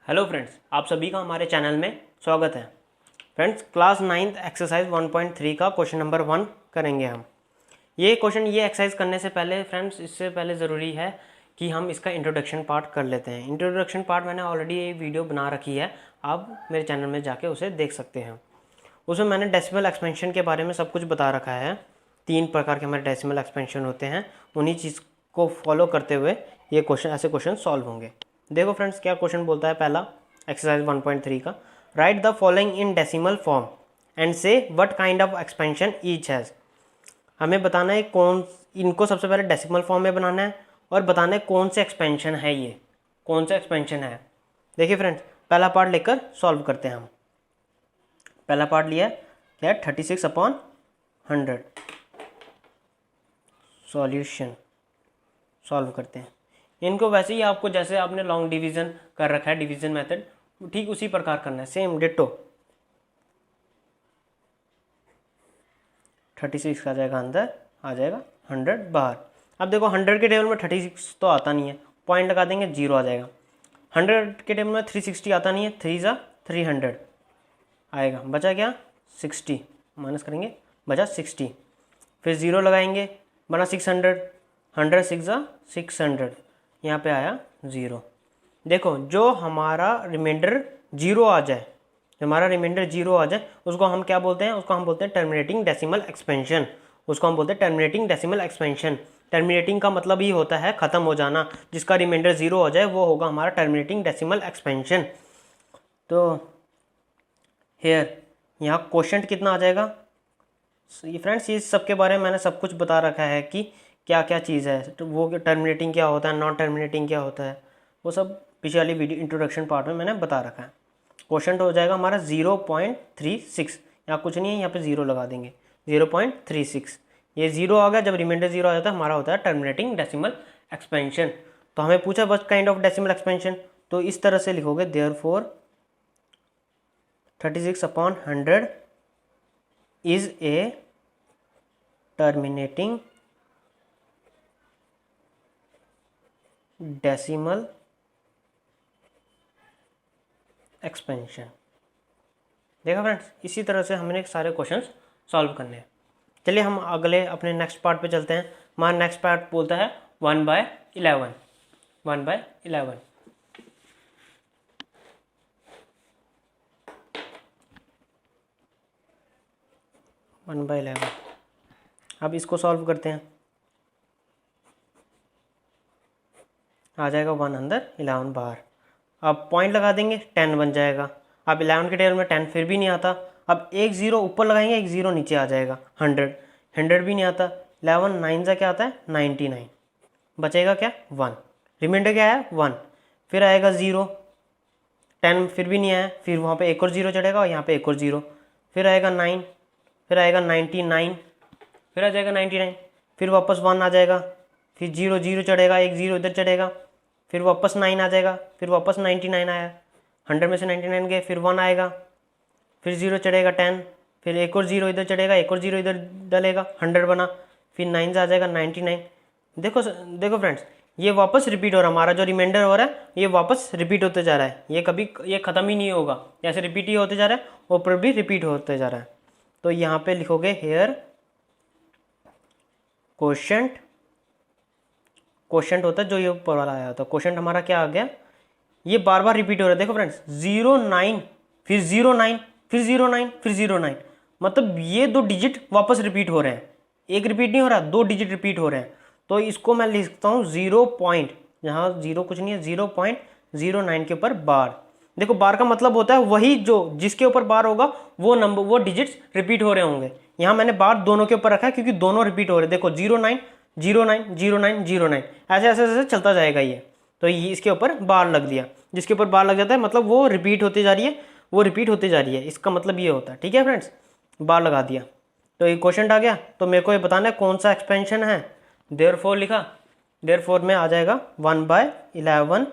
Hello friends, आप सभी का हमारे चैनल में स्वागत है। फ्रेंड्स, क्लास 9th एक्सरसाइज 1.3 का क्वेश्चन नंबर 1 करेंगे हम। ये एक्सरसाइज करने से पहले फ्रेंड्स, इससे पहले ज़रूरी है कि हम इसका इंट्रोडक्शन पार्ट कर लेते हैं। इंट्रोडक्शन पार्ट मैंने ऑलरेडी एक वीडियो बना रखी है, आप मेरे चैनल में जाके उसे देख सकते हैं। उसमें मैंने डेसिमल एक्सपेंशन के बारे में सब कुछ बता रखा है। 3 प्रकार के हमारे डेसिमल एक्सपेंशन होते हैं, उन्हीं चीज़ को फॉलो करते हुए ये ऐसे क्वेश्चन सॉल्व होंगे। देखो फ्रेंड्स, क्या क्वेश्चन बोलता है पहला एक्सरसाइज 1.3 का। Write the following in decimal form and say what kind of expansion each has. हमें बताना है इनको सबसे पहले डेसिमल फॉर्म में बनाना है और बताना है कौन से एक्सपेंशन है, ये कौन सा एक्सपेंशन है। देखिए फ्रेंड्स, पहला पार्ट लेकर सॉल्व करते हैं हम। पहला पार्ट लिया क्या है, 36/100। सॉल्यूशन सॉल्व करते हैं इनको। वैसे ही आपको जैसे आपने लॉन्ग डिवीज़न कर रखा है, डिवीज़न मेथड, ठीक उसी प्रकार करना है, सेम डिट्टो। 36 का जाएगा अंदर, आ जाएगा 100 बाहर। अब देखो 100 के टेबल में 36 तो आता नहीं है, पॉइंट लगा देंगे, 0 आ जाएगा। 100 के टेबल में 360 आता नहीं है, 3 ज़ा 300 आएगा, बचा क्या 60, माइनस करेंगे बचा 60। फिर 0 लगाएंगे, बना 600, 100 6 ज़ा 600, यहाँ पे आया 0। देखो जो हमारा रिमाइंडर 0 आ जाए, हमारा रिमाइंडर 0 आ जाए, उसको हम क्या बोलते हैं, उसको हम बोलते हैं टर्मिनेटिंग डेसिमल एक्सपेंशन। उसको हम बोलते हैं टर्मिनेटिंग डेसिमल एक्सपेंशन। टर्मिनेटिंग का मतलब ही होता है ख़त्म हो जाना। जिसका रिमाइंडर 0 हो जाए वो होगा हमारा टर्मिनेटिंग डेसिमल एक्सपेंशन। तो हेयर यहाँ क्वोशंट कितना आ जाएगा। ये फ्रेंड्स, ये सब के बारे में मैंने सब कुछ बता रखा है कि क्या क्या चीज़ है, तो वो टर्मिनेटिंग क्या होता है, नॉन टर्मिनेटिंग क्या होता है, वो सब पिछले वाली वीडियो इंट्रोडक्शन पार्ट में मैंने बता रखा है। क्वेश्चन हो जाएगा हमारा 0.36। यहाँ कुछ नहीं है, यहाँ पे 0 लगा देंगे, 0.36। ये 0 आ गया, जब रिमाइंडर 0 आ जाता है हमारा होता है टर्मिनेटिंग डेसिमल एक्सपेंशन। तो हमें पूछा what kind of decimal expansion, तो इस तरह से लिखोगे, therefore 36/100 is a terminating decimal expansion. देखा फ्रेंड्स, इसी तरह से हमने सारे क्वेश्चंस सॉल्व करने हैं। चलिए हम अगले अपने नेक्स्ट पार्ट पे चलते हैं। हमारा नेक्स्ट पार्ट बोलता है 1/11। 1/11 1/11। अब इसको सॉल्व करते हैं, आ जाएगा 1 अंदर 11 बाहर। अब पॉइंट लगा देंगे, 10 बन जाएगा। अब 11 के टेबल में 10 फिर भी नहीं आता। अब एक 0 ऊपर लगाएंगे, एक 0 नीचे आ जाएगा, 100 भी नहीं आता। 11 9 सा क्या आता है 99, बचेगा क्या 1। रिमाइंडर क्या है 1। फिर आएगा 0, 10 फिर भी नहीं आया, फिर वहाँ पे एक और 0 चढ़ेगा और यहाँ पे एक और 0। फिर आएगा 9, फिर आएगा 99, फिर आ जाएगा 99, फिर वापस 1 आ जाएगा, फिर 0 0 चढ़ेगा, एक 0 इधर चढ़ेगा, फिर वापस 9 आ जाएगा, फिर वापस 99 आया, 100 में से 99 गए, फिर 1 आएगा, फिर 0 चढ़ेगा 10, फिर एक और 0 इधर चढ़ेगा, एक और 0 इधर डलेगा, 100 बना, फिर 9 से आ जाएगा 99। देखो फ्रेंड्स, ये वापस रिपीट हो रहा है, हमारा जो रिमाइंडर हो रहा है ये वापस रिपीट होते जा रहा है। ये ख़त्म ही नहीं होगा, जैसे रिपीट ही होते जा रहा है, ऊपर भी रिपीट होते जा रहा है। तो यहाँ पे लिखोगे हेयर क्वोशंट होता है, जो ये ऊपर वाला आया होता है। क्वोशंट हमारा क्या आ गया, ये बार बार रिपीट हो रहा है। देखो फ्रेंड्स, 09 फिर 09 फिर 09 फिर 09, मतलब ये 2 डिजिट वापस रिपीट हो रहे हैं। एक रिपीट नहीं हो रहा, 2 डिजिट रिपीट हो रहे हैं। तो इसको मैं लिखता हूँ 0 पॉइंट, यहाँ 0 कुछ नहीं है, 0.09 के ऊपर बार। देखो बार का मतलब होता है वही जो जिसके ऊपर बार होगा वो डिजिट्स रिपीट हो रहे होंगे। यहाँ मैंने बार दोनों के ऊपर रखा है क्योंकि दोनों रिपीट हो रहे हैं। देखो 09 09 09 09, ऐसे ऐसे ऐसे चलता जाएगा ये। तो ये इसके ऊपर बार लग दिया, जिसके ऊपर बार लग जाता है मतलब वो रिपीट होती जा रही है, वो रिपीट होती जा रही है, इसका मतलब ये होता है। ठीक है फ्रेंड्स, बार लगा दिया तो ये क्वेश्चन आ गया। तो मेरे को ये बताना है कौन सा एक्सपेंशन है। देयरफॉर लिखा, देयरफॉर में आ जाएगा 1/11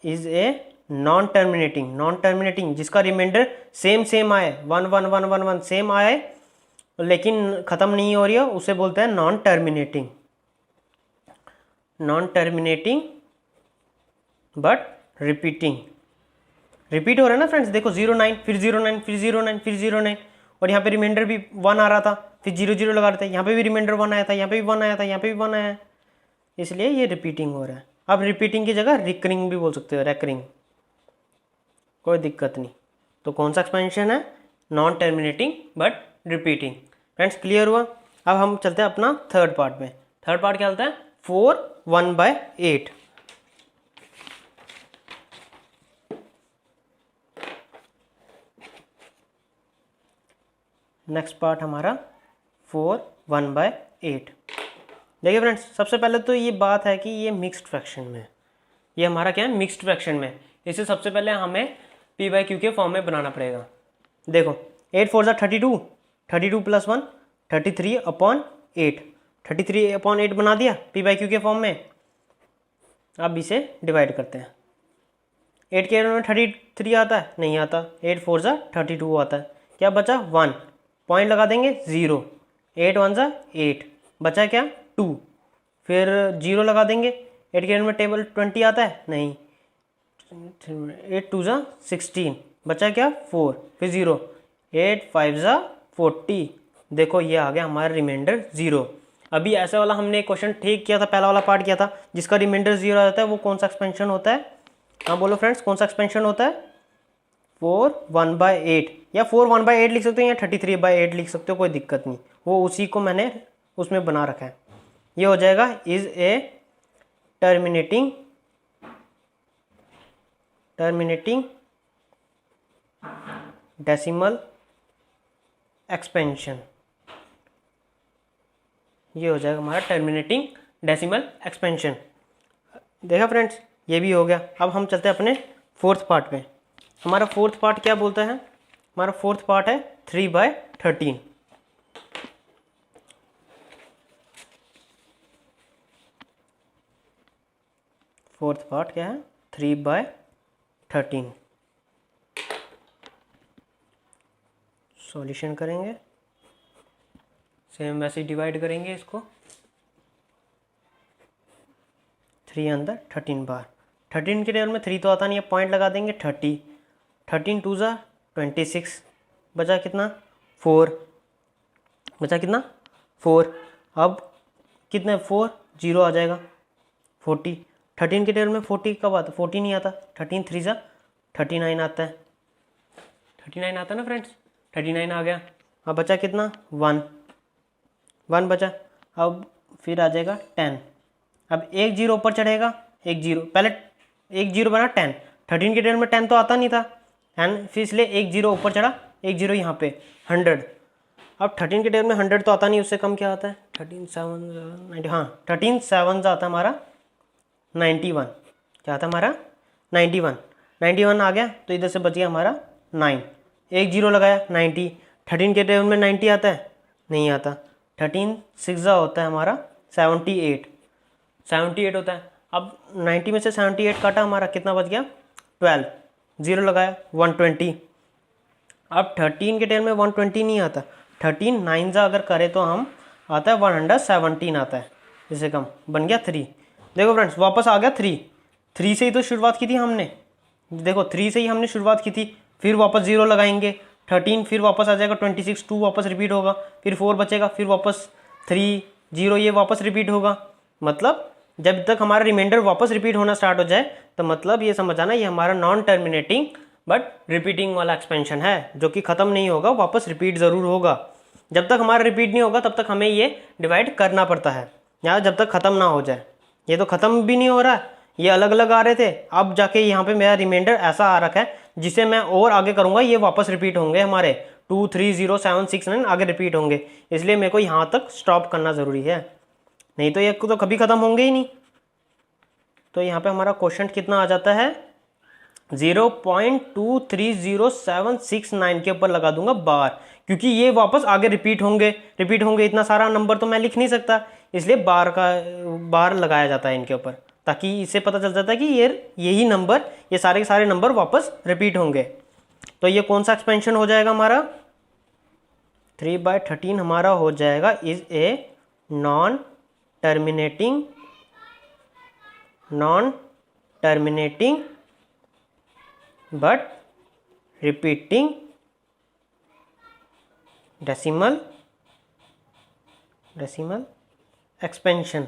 इज ए नॉन टर्मिनेटिंग जिसका रिमाइंडर सेम आए, 1 1 1 1 1 सेम आए लेकिन ख़त्म नहीं हो रही है, उसे बोलते हैं non terminating but repeating. Repeat हो रहा है ना फ्रेंड्स, देखो 0 9 फिर 0 9 फिर 0 9 फिर 0 9, और यहाँ पे रिमाइंडर भी 1 आ रहा था, फिर 0 0 लगा रहे थे, यहाँ पे भी रिमाइंडर 1 आया था, यहाँ पे भी 1 आया था, यहाँ पे भी 1 आया है, इसलिए ये रिपीटिंग हो रहा है। अब रिपीटिंग की जगह रिकरिंग भी बोल सकते हो, रेकरिंग, कोई दिक्कत नहीं। तो कौन सा एक्सपेंशन है? Non terminating but repeating. Friends clear हुआ? अब हम चलते हैं अपना थर्ड पार्ट में। थर्ड पार्ट क्या होता है? 4 1/8। नेक्स्ट पार्ट हमारा 4 1/8। देखिए फ्रेंड्स, सबसे पहले तो ये बात है कि ये मिक्स्ड फ्रैक्शन में, ये हमारा क्या है? मिक्स्ड फ्रैक्शन में। इसे सबसे पहले हमें p/q के फॉर्म में बनाना पड़ेगा। देखो 8 4 32, 32 + 1 33/8, 33/8 बना दिया p/q के फॉर्म में। अब इसे डिवाइड करते हैं। 8 के में 33 आता है? नहीं आता। 8 4 32 आता है। क्या बचा? 1, पॉइंट लगा देंगे 0, 8 1 8, बचा क्या? 2, फिर 0 लगा देंगे। 8 के में टेबल 20 आता है? नहीं। 8 2 16, बचा क्या? 4, फिर 0, 8 5 40। देखो ये आ गया हमारा रिमाइंडर 0। अभी ऐसे वाला हमने एक क्वेश्चन ठीक किया था, पहला वाला पार्ट किया था, जिसका रिमाइंडर 0 आ जाता है, वो कौन सा एक्सपेंशन होता है? हाँ बोलो फ्रेंड्स, कौन सा एक्सपेंशन होता है? 4 1/8, या 4 1/8 लिख सकते हो, या 33/8 लिख सकते हो, कोई दिक्कत नहीं। वो उसी को मैंने उसमें बना रखा है। ये हो जाएगा is a terminating decimal expansion. ये हो जाएगा हमारा टर्मिनेटिंग डेसिमल एक्सपेंशन। देखा फ्रेंड्स, ये भी हो गया। अब हम चलते हैं अपने फोर्थ पार्ट पे। हमारा फोर्थ पार्ट क्या बोलता है? हमारा फोर्थ पार्ट है 3/13। फोर्थ पार्ट क्या है? 3/13। सॉल्यूशन करेंगे, सेम वैसे ही डिवाइड करेंगे इसको। 3 अंदर 13 बार। 13 के टेबल में 3 तो आता नहीं है, पॉइंट लगा देंगे 30, 13 2 26, बचा कितना? 4, बचा कितना? 4। अब कितने? 4 0 आ जाएगा 40। 13 के टेबल में 40 कब आता? 40 नहीं आता। 13 3 39 आता है। 39 आता है ना फ्रेंड्स? 39 आ गया। अब बचा कितना? 1 बचा। अब फिर आ जाएगा 10। अब एक 0 ऊपर चढ़ेगा, एक 0 पहले, एक 0 बना 10। 13 के टेबल में 10 तो आता नहीं था, एंड फिर इसलिए एक 0 ऊपर चढ़ा, एक 0 यहाँ पे 100। अब 13 के टेबल में 100 तो आता नहीं, उससे कम क्या आता है? 13 7 90, हाँ 13 7 आता है हमारा 91। क्या आता है हमारा? 91। 91 आ गया, तो इधर से बच गया हमारा 9। एक 0 लगाया 90। 13 के टेबल में 90 आता है? नहीं आता। 13 6 होता है हमारा 78 होता है। अब 90 में से 78 काटा, हमारा कितना बच गया? 12। 0 लगाया 120। अब 13 के टेबल में 120 नहीं आता। 13 9 अगर करें तो हम आता है 117 आता है, इससे कम, बन गया 3। देखो फ्रेंड्स, वापस आ गया 3 से ही तो शुरुआत की थी हमने। देखो 3 से ही हमने शुरुआत की थी, फिर वापस 0 लगाएंगे 13, फिर वापस आ जाएगा 26, 2 वापस रिपीट होगा, फिर 4 बचेगा, फिर वापस 3 0, ये वापस रिपीट होगा। मतलब जब तक हमारा रिमाइंडर वापस रिपीट होना स्टार्ट हो जाए, तो मतलब ये समझ आना, ये हमारा नॉन टर्मिनेटिंग बट रिपीटिंग वाला एक्सपेंशन है, जो कि ख़त्म नहीं होगा, वापस रिपीट ज़रूर होगा। जब तक हमारा रिपीट नहीं होगा तब तक हमें ये डिवाइड करना पड़ता है, या जब तक ख़त्म ना हो जाए। ये तो ख़त्म भी नहीं हो रहा, ये अलग अलग आ रहे थे, अब जाके यहाँ पे मेरा रिमाइंडर ऐसा आ रखा है, जिसे मैं और आगे करूँगा ये वापस रिपीट होंगे, हमारे 2 3 0 7 6 9 आगे रिपीट होंगे। इसलिए मेरे को यहाँ तक स्टॉप करना ज़रूरी है, नहीं तो ये तो कभी ख़त्म होंगे ही नहीं। तो यहाँ पे हमारा क्वेश्चन कितना आ जाता है? 0.230769 के ऊपर लगा दूंगा बार, क्योंकि ये वापस आगे रिपीट होंगे। इतना सारा नंबर तो मैं लिख नहीं सकता, इसलिए बार लगाया जाता है इनके ऊपर, ताकि इससे पता चल जाता है कि यही नंबर, ये सारे के सारे नंबर वापस रिपीट होंगे। तो ये कौन सा एक्सपेंशन हो जाएगा हमारा? 3/13 हमारा हो जाएगा is a non terminating but repeating decimal expansion.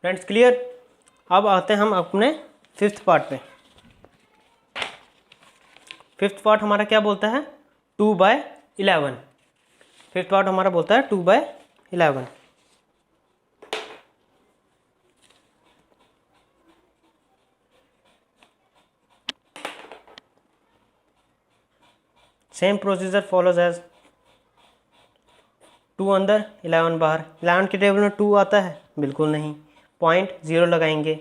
Friends clear. अब आते हैं हम अपने फिफ्थ पार्ट पे। फिफ्थ पार्ट हमारा क्या बोलता है, 2/11। फिफ्थ पार्ट हमारा बोलता है 2/11। सेम प्रोसीजर फॉलोज एज 2 अंदर 11 बाहर। 11 के टेबल में 2 आता है, बिल्कुल नहीं, पॉइंट 0 लगाएंगे।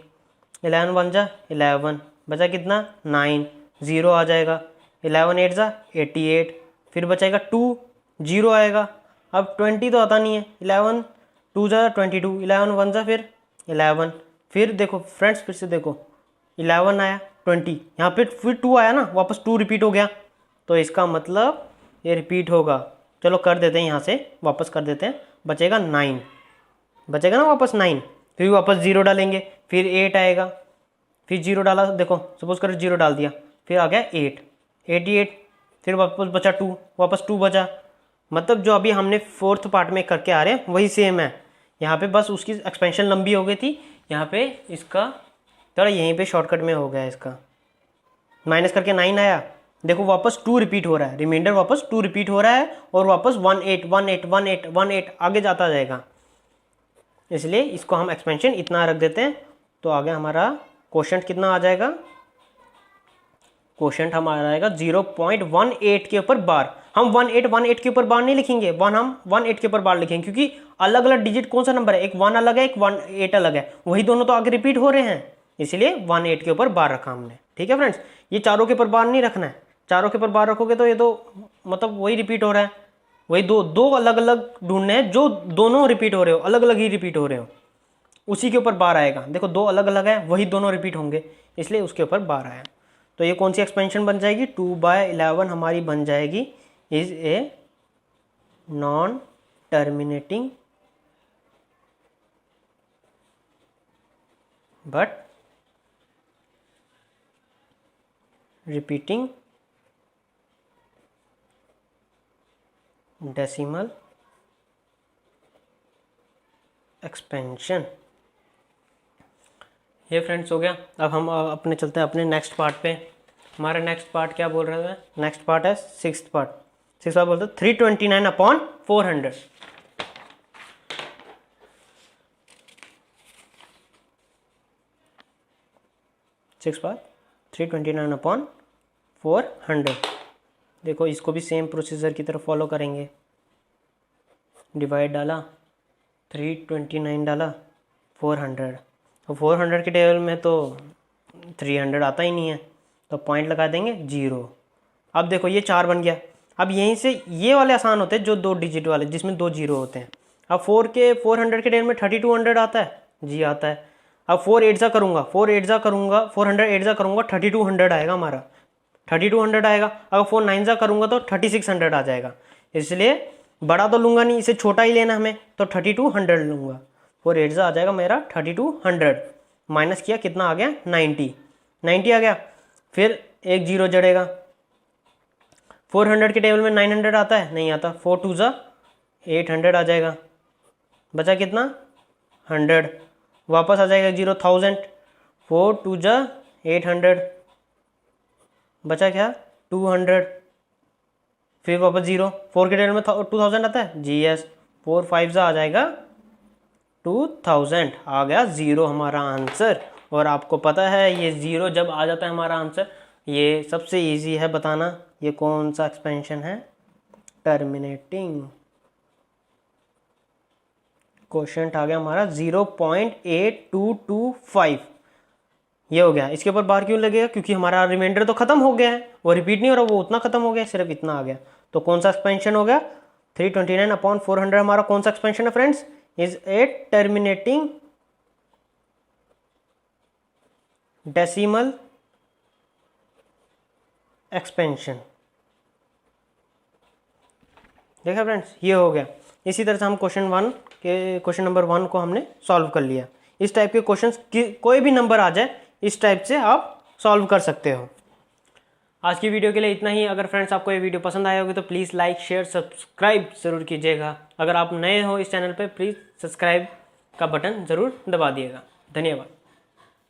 11 1 जा 11, बचा कितना 9, 0 आ जाएगा। 11 8 जा 88, फिर बचेगा 2, 0 आएगा। अब 20 तो आता नहीं है, 11 2 जा 22, 11 1 जा फिर 11, फिर देखो फ्रेंड्स फिर से देखो 11 आया 20, यहाँ पे फिर 2 आया ना, वापस 2 रिपीट हो गया, तो इसका मतलब ये रिपीट होगा। चलो कर देते हैं, यहाँ से वापस कर देते हैं, बचेगा 9, बचेगा ना वापस 9, फिर वापस 0 डालेंगे, फिर 8 आएगा, फिर 0 डाला, देखो सपोज करो 0 डाल दिया, फिर आ गया 8, 88, फिर वापस बचा 2, वापस 2 बचा। मतलब जो अभी हमने फोर्थ पार्ट में करके आ रहे हैं वही सेम है। यहाँ पे बस उसकी एक्सपेंशन लंबी हो गई थी, यहाँ पे इसका थोड़ा यहीं पे शॉर्टकट में हो गया, इसका माइनस करके 9 आया। देखो वापस 2 रिपीट हो रहा है, रिमाइंडर वापस 2 रिपीट हो रहा है, और वापस 18 18 18 18 आगे जाता जाएगा। इसलिए इसको हम एक्सपेंशन इतना रख देते हैं, तो आगे हमारा कोशेंट कितना आ जाएगा, कोशेंट हमारा आएगा 0.18 के ऊपर बार। हम 18 के ऊपर बार नहीं लिखेंगे, हम 18 के ऊपर बार लिखेंगे, क्योंकि अलग अलग डिजिट कौन सा नंबर है, एक 1 अलग है, एक 18 अलग है, वही दोनों तो आगे रिपीट हो रहे हैं, इसलिए 18 के ऊपर बार रखा हमने। ठीक है फ्रेंड्स, ये चारों के ऊपर बार नहीं रखना है, चारों के ऊपर बार रखोगे तो ये तो मतलब वही रिपीट हो रहा है, वही दो अलग अलग ढूंढने हैं जो दोनों रिपीट हो रहे हो, अलग अलग ही रिपीट हो रहे हो, उसी के ऊपर बार आएगा। देखो 2 अलग अलग है, वही दोनों रिपीट होंगे, इसलिए उसके ऊपर बार आया। तो ये कौन सी एक्सपेंशन बन जाएगी, 2/11 हमारी बन जाएगी, is a non terminating but repeating decimal expansion. ये फ्रेंड्स हो गया। अब हम अपने चलते हैं अपने नेक्स्ट पार्ट पे। हमारा नेक्स्ट पार्ट क्या बोल रहे हैं, नेक्स्ट पार्ट है सिक्स्थ पार्ट। सिक्स्थ पार्ट बोलते हैं 329/400। Six part 329/400। देखो इसको भी सेम प्रोसीजर की तरफ फॉलो करेंगे। डिवाइड डाला, 329 डाला, 400, तो 400 के टेबल में तो 300 आता ही नहीं है, तो पॉइंट लगा देंगे 0। अब देखो ये 4 बन गया। अब यहीं से ये वाले आसान होते हैं जो 2 डिजिट वाले, जिसमें 2 जीरो होते हैं। अब 400 के टेबल में 3200 आता है, जी आता है। अब 4 8 जा करूँगा, 400 8 जा करूँगा, 3200 आएगा हमारा, 3200 आएगा। अगर 4 9 जा करूँगा तो 3600 आ जाएगा। इसलिए बड़ा तो लूँगा नहीं, इसे छोटा ही लेना हमें, तो 3200 लूँगा। 4 8 जा आ जाएगा मेरा 3200, माइनस किया कितना आ गया 90 आ गया। फिर एक जीरो जड़ेगा। 400 के टेबल में 900 आता है, नहीं आता। 4 2 जा 800 आ जाएगा, बचा कितना 100, वापस आ जाएगा 0 1000। 4 2 जा 800, बचा क्या 200, फिर वापस 0। 4 के टेबल में 2000 आता है, जी यस। 4 5 जा आ जाएगा 2000, आ गया 0 हमारा आंसर। और आपको पता है ये 0 जब आ जाता है हमारा आंसर, ये सबसे इजी है बताना, ये कौन सा एक्सपेंशन है, टर्मिनेटिंग। क्वेश्चन आ गया हमारा 0.8225, ये हो गया। इसके ऊपर बार क्यों लगेगा, क्योंकि हमारा रिमाइंडर तो खत्म हो गया है, वो रिपीट नहीं हो रहा, वो उतना खत्म हो गया, सिर्फ इतना आ गया। तो कौन सा एक्सपेंशन हो गया, 329/400 हमारा कौन सा एक्सपेंशन है friends, is a terminating decimal expansion. देखा फ्रेंड्स, ये हो गया। इसी तरह से हम क्वेश्चन नंबर 1 को हमने सॉल्व कर लिया। इस टाइप के क्वेश्चंस कोई भी नंबर आ जाए, इस टाइप से आप सॉल्व कर सकते हो। आज की वीडियो के लिए इतना ही। अगर फ्रेंड्स आपको ये वीडियो पसंद आया होगी तो प्लीज़ लाइक शेयर सब्सक्राइब ज़रूर कीजिएगा। अगर आप नए हो इस चैनल पे प्लीज़ सब्सक्राइब का बटन ज़रूर दबा दिएगा। धन्यवाद।